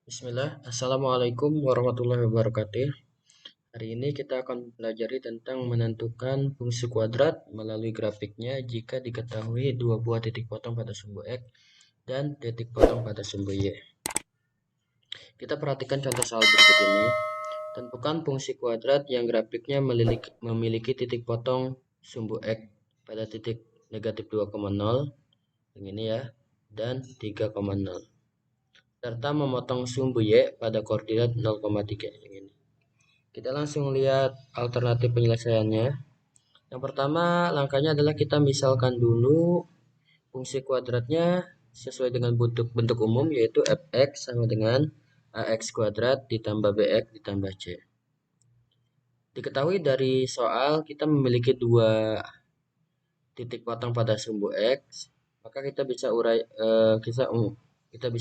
Bismillah, Assalamualaikum warahmatullahi wabarakatuh. Hari ini kita akan pelajari tentang menentukan fungsi kuadrat melalui grafiknya jika diketahui dua buah titik potong pada sumbu X dan titik potong pada sumbu Y. Kita perhatikan contoh soal berikut ini. Tentukan fungsi kuadrat yang grafiknya memiliki titik potong sumbu X pada titik negatif 2,0, yang ini ya, dan 3,0. Serta memotong sumbu Y pada koordinat 0,3 yang ini. Kita langsung lihat alternatif penyelesaiannya. Yang pertama, langkahnya adalah kita misalkan dulu fungsi kuadratnya sesuai dengan bentuk umum, yaitu fx sama dengan ax kuadrat ditambah bx ditambah c. Diketahui dari soal kita memiliki dua titik potong pada sumbu x, maka kita bisa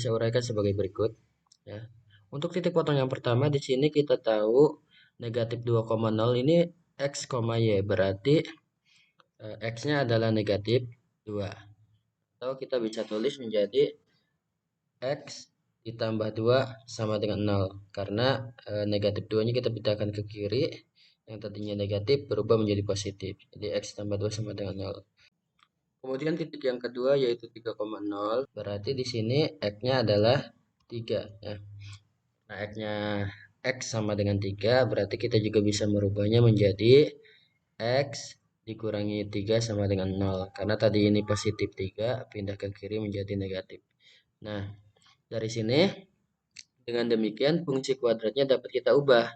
uraikan sebagai berikut ya. Untuk titik potong yang pertama di sini kita tahu negatif 2,0 ini x, y, berarti x-nya adalah negatif 2. Atau kita bisa tulis menjadi x ditambah 2 sama dengan 0. Karena negatif 2-nya kita pindahkan ke kiri, yang tadinya negatif berubah menjadi positif. Jadi x tambah 2 sama dengan 0. Kemudian titik yang kedua yaitu 3,0, berarti di sini x-nya adalah 3 ya. Nah, x sama dengan 3, berarti kita juga bisa merubahnya menjadi x dikurangi 3 sama dengan 0. Karena tadi ini positif 3, pindah ke kiri menjadi negatif. Nah, dari sini dengan demikian fungsi kuadratnya dapat kita ubah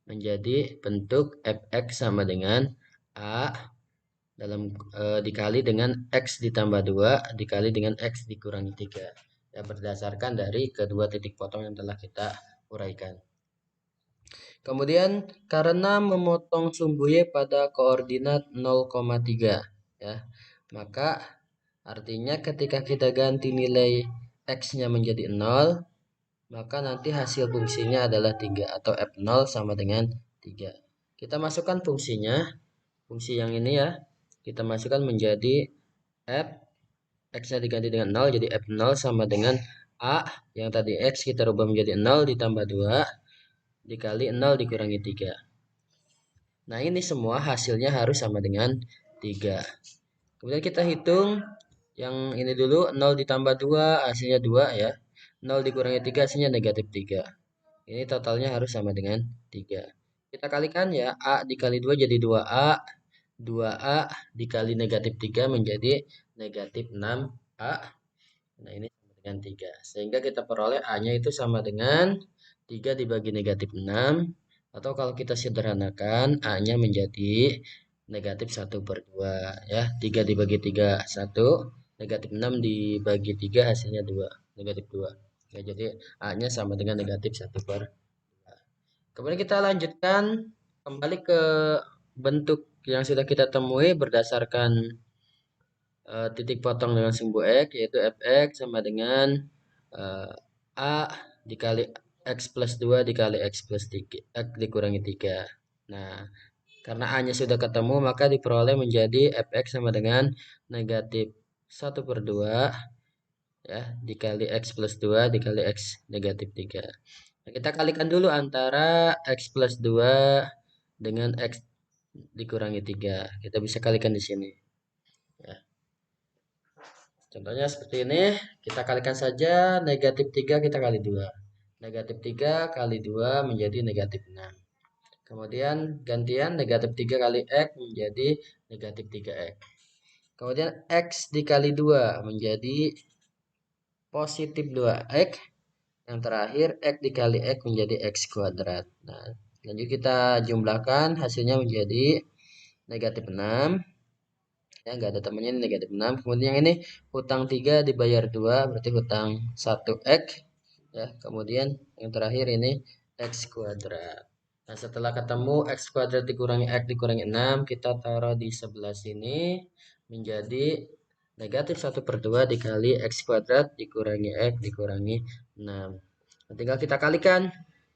menjadi bentuk fx sama dengan a dikali dengan x ditambah 2 dikali dengan x dikurangi 3. Ya, berdasarkan dari kedua titik potong yang telah kita uraikan. Kemudian karena memotong sumbu Y pada koordinat 0,3 ya, maka artinya ketika kita ganti nilai X-nya menjadi 0, maka nanti hasil fungsinya adalah 3 atau F0 sama dengan 3. Kita masukkan fungsinya, fungsi yang ini ya, kita masukkan menjadi F, X-nya diganti dengan 0, jadi F0 sama dengan A, yang tadi X kita rubah menjadi 0 ditambah 2 dikali 0 dikurangi 3. Nah, ini semua hasilnya harus sama dengan 3. Kemudian kita hitung yang ini dulu, 0 ditambah 2 hasilnya 2 ya. 0 dikurangi 3 hasilnya negatif 3. Ini totalnya harus sama dengan 3. Kita kalikan ya, A dikali 2 jadi 2A. 2A dikali negatif 3 menjadi negatif 6A. Nah, ini sama dengan 3. Sehingga kita peroleh A-nya itu sama dengan 3 dibagi negatif 6. Atau kalau kita sederhanakan, A-nya menjadi negatif 1/2. Ya, 3 dibagi 3, 1. Negatif 6 dibagi 3 hasilnya 2. Negatif 2. Ya, jadi A-nya sama dengan negatif 1/2. Kemudian kita lanjutkan kembali ke bentuk yang sudah kita temui berdasarkan titik potong dengan sumbu X, yaitu fx sama dengan A dikali X plus 2 dikali X plus 3, X dikurangi 3. Nah, karena A-nya sudah ketemu, maka diperoleh menjadi fx sama dengan negatif 1/2 ya, dikali X plus 2 dikali X negatif 3. Nah, kita kalikan dulu antara X plus 2 dengan X dikurangi 3. Kita bisa kalikan di sini. Ya. Contohnya seperti ini, kita kalikan saja negatif 3 kita kali 2. Negatif 3 kali 2 menjadi negatif 6. Kemudian gantian negatif 3 kali X menjadi negatif 3X. Kemudian X dikali 2 menjadi positif 2X. Yang terakhir X dikali X menjadi X kuadrat. Nah, lanjut kita jumlahkan, hasilnya menjadi negatif 6. Ya, nggak ada temannya, ini negatif 6. Kemudian yang ini hutang 3 dibayar 2 berarti hutang 1x ya. Kemudian yang terakhir ini x kuadrat. Nah, setelah ketemu x kuadrat dikurangi x dikurangi 6, kita taruh di sebelah sini menjadi negatif 1/2 dikali x kuadrat dikurangi x dikurangi 6. Nah, tinggal kita kalikan,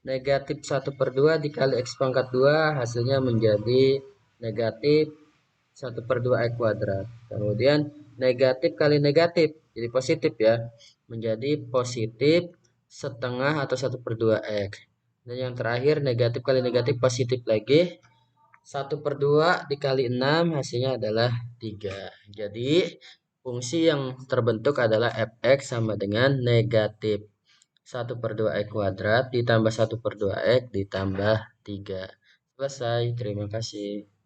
negatif 1/2 dikali x pangkat 2 hasilnya menjadi negatif 1/2 X kuadrat. Kemudian negatif kali negatif jadi positif ya, menjadi positif setengah atau 1/2 X. Dan yang terakhir negatif kali negatif positif lagi. 1/2 dikali 6 hasilnya adalah 3. Jadi fungsi yang terbentuk adalah fx sama dengan negatif 1/2 X kuadrat ditambah 1/2 X ditambah 3. Selesai. Terima kasih.